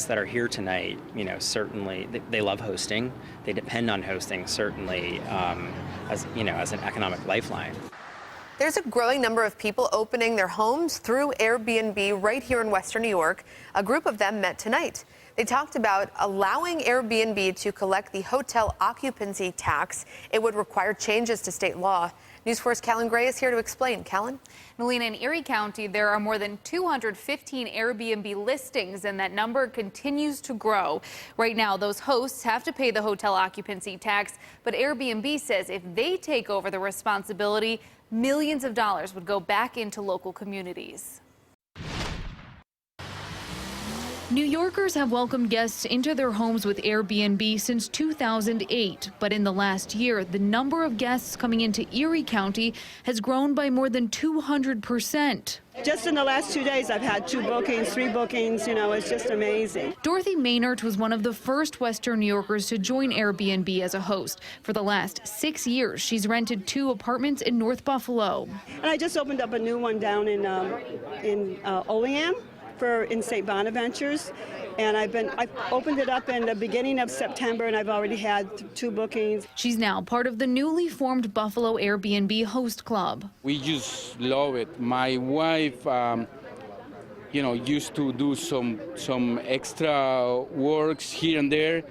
guests that are here tonight, certainly they love hosting. They depend on hosting, certainly, as an economic lifeline. There's a growing number of people opening their homes through Airbnb right here in Western New York. A group of them met tonight. They talked about allowing Airbnb to collect the hotel occupancy tax. It would require changes to state law. News 4's Callan Gray is here to explain. Callan? Melina, in Erie County, there are more than 215 Airbnb listings, and that number continues to grow. Right now, those hosts have to pay the hotel occupancy tax, but Airbnb says if they take over the responsibility, millions of dollars would go back into local communities. New Yorkers have welcomed guests into their homes with Airbnb since 2008. But in the last year, the number of guests coming into Erie County has grown by more than 200%. Just in the last 2 days, I've had 2 bookings, 3 bookings. It's just amazing. Dorothy Maynard was one of the first Western New Yorkers to join Airbnb as a host. For the last 6 years, she's rented 2 apartments in North Buffalo. And I just opened up a new one down in Olean. In St. Bonaventures, and I opened it up in the beginning of September, and I've already had 2 bookings. She's now part of the newly formed Buffalo Airbnb Host Club. We just love it. My wife, used to do some extra works here and there.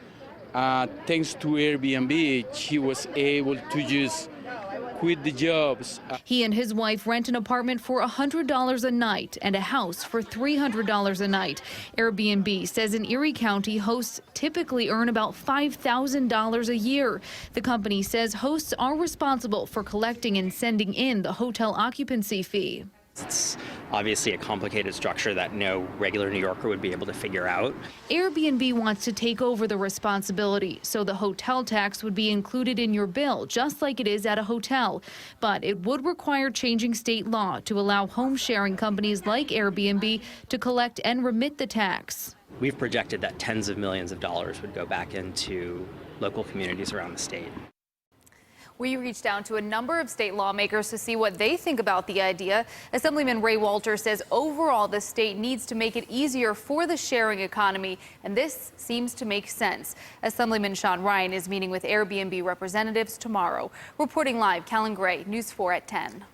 Thanks to Airbnb, she was able to just quit the jobs. He and his wife rent an apartment for $100 a night and a house for $300 a night. Airbnb says in Erie County, hosts typically earn about $5,000 a year. The company says hosts are responsible for collecting and sending in the hotel occupancy fee. It's obviously a complicated structure that no regular New Yorker would be able to figure out. Airbnb wants to take over the responsibility, so the hotel tax would be included in your bill, just like it is at a hotel. But it would require changing state law to allow home sharing companies like Airbnb to collect and remit the tax. We've projected that tens of millions of dollars would go back into local communities around the state. We reached out to a number of state lawmakers to see what they think about the idea. Assemblyman Ray Walter says overall the state needs to make it easier for the sharing economy, and this seems to make sense. Assemblyman Sean Ryan is meeting with Airbnb representatives tomorrow. Reporting live, Callan Gray, News 4 at 10.